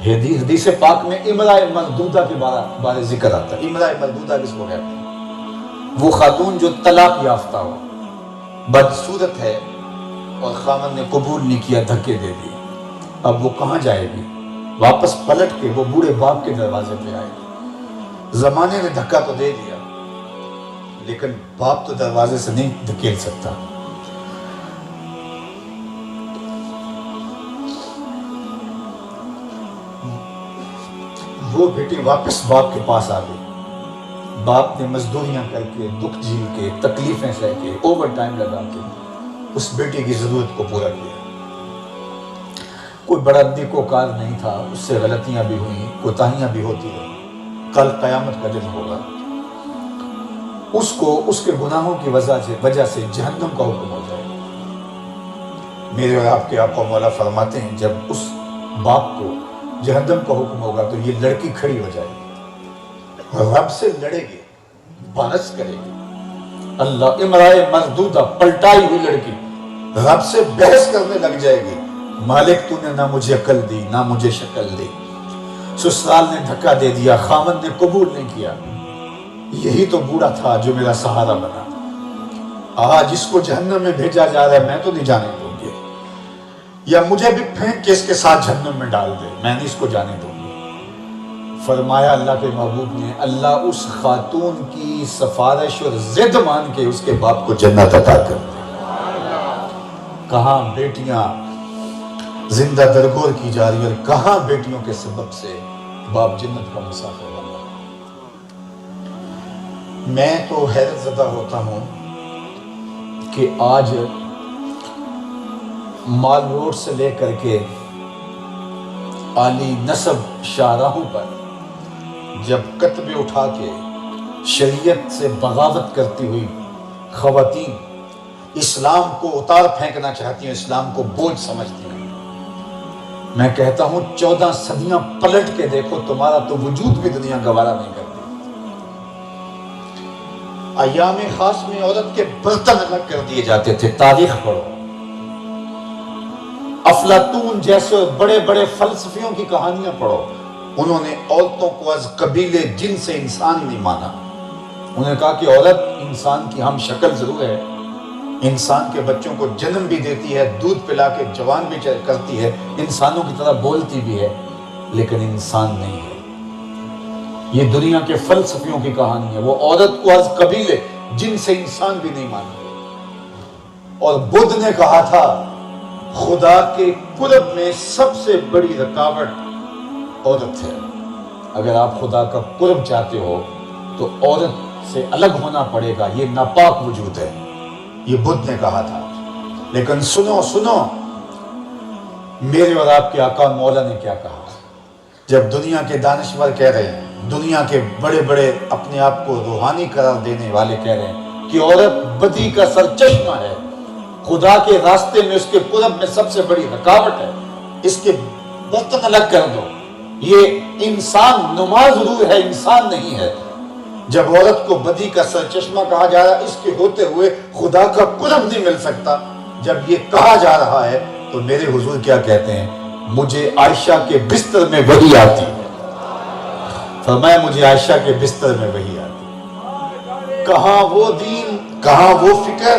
حدیث پاک میں امرأہ مردودہ کے بارے ذکر آتا ہے. امرأہ مردودہ کس کو کہتے ہیں؟ وہ خاتون جو طلاق یافتہ ہو، بدصورت ہے اور خاوند نے قبول نہیں کیا، دھکے دے دی. اب وہ کہاں جائے گی؟ واپس پلٹ کے وہ بوڑھے باپ کے دروازے پہ آئے گی. زمانے نے دھکا تو دے دیا لیکن باپ تو دروازے سے نہیں دھکیل سکتا. وہ بیٹی واپس باپ کے پاس آ گئی. باپ نے مزدوریاں کر کے، دکھ جھیل کے، تکلیفیں سہ کے، اوور ٹائم لگا کے اس بیٹی کی ضرورت کو پورا کیا. کوئی بڑا نیکوکار نہیں تھا، اس سے غلطیاں بھی ہوئیں، کوتاہیاں بھی ہوتی رہیں. کل قیامت کا دن ہوگا، اس کو اس کے گناہوں کی وجہ سے جہنم کا حکم ہو جائے گا. میرے اور آپ کے آقا مولا فرماتے ہیں جب اس باپ کو جہنم کا حکم ہوگا تو یہ لڑکی کھڑی ہو جائے گی، رب سے لڑے گی، بحث کرے گی. اللہ، امرائے مردودہ، پلٹائی ہوئی لڑکی رب سے بحث کرنے لگ جائے گی. مالک تو نے نہ مجھے عقل دی نہ مجھے شکل دی، سسرال نے دھکا دے دیا، خامن نے قبول نہیں کیا، یہی تو بوڑھا تھا جو میرا سہارا بنا. آج اس کو جہنم میں بھیجا جا رہا ہے، میں تو نہیں جانے دوں گی، یا مجھے بھی پھینک کے اس کے ساتھ جہنم میں ڈال دے، میں نہیں اس کو جانے دوں گی. فرمایا اللہ کے محبوب نے، اللہ اس خاتون کی سفارش اور ضد مان کے اس کے باپ کو جنت عطا کر دے. کہاں بیٹیاں زندہ درگور کی جا رہی اور کہاں بیٹیوں کے سبب سے باپ جنت کا مسافر بن رہا. میں تو حیرت زدہ ہوتا ہوں کہ آج مال روڈ سے لے کر کے عالی نسب شاہراہوں پر جب کتبے اٹھا کے شریعت سے بغاوت کرتی ہوئی خواتین اسلام کو اتار پھینکنا چاہتی ہیں، اسلام کو بوجھ سمجھتی ہیں، میں کہتا ہوں 14 صدیاں پلٹ کے دیکھو، تمہارا تو وجود بھی دنیا گوارا نہیں کرتی. ایام خاص میں عورت کے برتن الگ کر دیے جاتے تھے. تاریخ پڑھو، افلاطون جیسے بڑے بڑے فلسفیوں کی کہانیاں پڑھو. انہوں نے عورتوں کو از قبیلے جن سے انسان نہیں مانا. انہوں نے کہا کہ عورت انسان کی ہم شکل ضرور ہے، انسان کے بچوں کو جنم بھی دیتی ہے، دودھ پلا کے جوان بھی کرتی ہے، انسانوں کی طرح بولتی بھی ہے، لیکن انسان نہیں ہے. یہ دنیا کے فلسفیوں کی کہانی ہے. وہ عورت کو از قبیلے جن سے انسان بھی نہیں مانا. اور بدھ نے کہا تھا خدا کے قرب میں سب سے بڑی رکاوٹ عورت ہے. اگر آپ خدا کا قرب چاہتے ہو تو عورت سے الگ ہونا پڑے گا، یہ ناپاک وجود ہے. یہ بدھ نے کہا تھا. لیکن سنو میرے اور آپ کے آقا مولا نے کیا کہا. جب دنیا کے دانشور کہہ رہے ہیں، دنیا کے بڑے بڑے اپنے آپ کو روحانی قرار دینے والے کہہ رہے ہیں کہ عورت بدی کا سرچشمہ ہے، خدا کے راستے میں اس کے قرب میں سب سے بڑی رکاوٹ ہے، اس کے برتن الگ کر دو، یہ انسان نما ضرور ہے، انسان نہیں ہے. جب عورت کو بدی کا سرچشمہ کہا جا رہا ہے، اس کے ہوتے ہوئے خدا کا قرب نہیں مل سکتا، جب یہ کہا جا رہا ہے تو میرے حضور کیا کہتے ہیں، مجھے عائشہ کے بستر میں وحی آتی ہے. فرمایا مجھے عائشہ کے بستر میں وحی آتی. کہاں وہ دین، کہاں وہ فکر،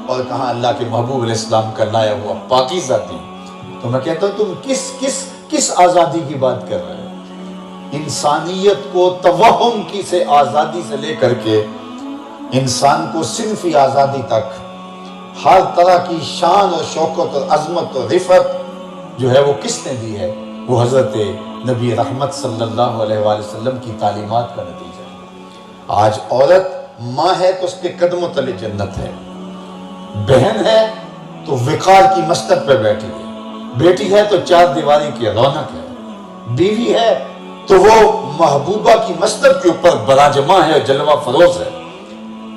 اور کہاں اللہ کے محبوب علیہ السلام کا لایا ہوا پاکیزہ دین. تو میں کہتا ہوں تم کس آزادی کی بات کر رہے ہیں؟ انسانیت کو توہم کی سے آزادی سے لے کر کے انسان کو صنفی آزادی تک ہر طرح کی شان اور شوکت اور عظمت اور رفعت جو ہے وہ کس نے دی ہے؟ وہ حضرت نبی رحمت صلی اللہ علیہ وآلہ وسلم کی تعلیمات کا نتیجہ ہے. آج عورت ماں ہے تو اس کے قدموں تلے جنت ہے، بہن ہے تو وقار کی مسند پہ بیٹھی ہے، بیٹی ہے تو چار دیواری کی رونق ہے، بیوی ہے تو وہ محبوبہ کی مسند کے اوپر براجماں ہے، جلوہ فروز ہے.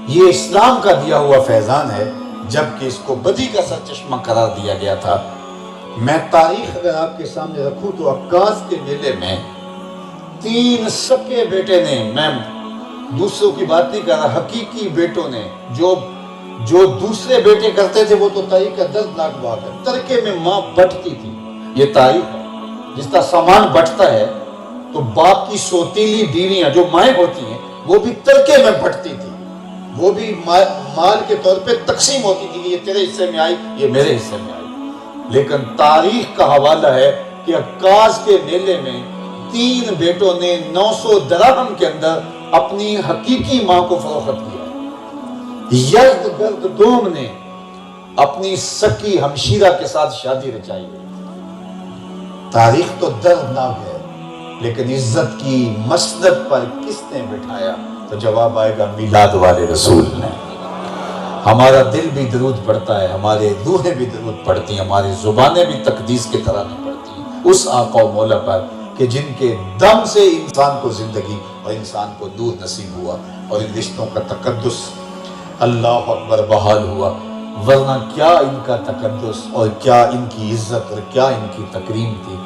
یہ اسلام کا دیا ہوا فیضان ہے، جبکہ اس کو بدی کا سرچشمہ قرار دیا گیا تھا. میں تاریخ اگر آپ کے سامنے رکھوں تو عکاس کے میلے میں 3 سکے بیٹے نے، میں دوسروں کی بات نہیں کر رہا، حقیقی بیٹوں نے جو دوسرے بیٹے کرتے تھے وہ تو تاریخ کا دردناک بات ہے. ترکے میں ماں بٹتی تھی، یہ تاریخ ہے. جس طرح سامان بٹتا ہے تو باپ کی سوتیلی بیویاں جو مائیں ہوتی ہیں وہ بھی ترکے میں بٹتی تھی، وہ بھی مال کے طور پہ تقسیم ہوتی تھی کہ یہ تیرے حصے میں آئی، یہ میرے حصے میں آئی۔ لیکن تاریخ کا حوالہ ہے کہ عکاظ کے میلے میں 3 بیٹوں نے 900 درہم کے اندر اپنی حقیقی ماں کو فروخت کیا۔ یزدگرد دوم نے اپنی سکی ہمشیرہ کے ساتھ شادی رچائی ہے۔ تاریخ تو دردناک ہے، لیکن عزت کی مسند پر کس نے بٹھایا؟ تو جواب آئے گا میلاد والے رسول نے۔ ہمارا دل بھی درود پڑھتا ہے، ہمارے روحیں بھی درود پڑھتی ہیں، ہماری زبانیں بھی تقدیس کی ترانے پڑھتی ہیں اس آقا و مولا پر کہ جن کے دم سے انسان کو زندگی اور انسان کو نور نصیب ہوا اور ان رشتوں کا تقدس اللہ اکبر بحال ہوا۔ ورنہ کیا ان کا تقدس اور کیا ان کی عزت اور کیا ان کی تکریم تھی۔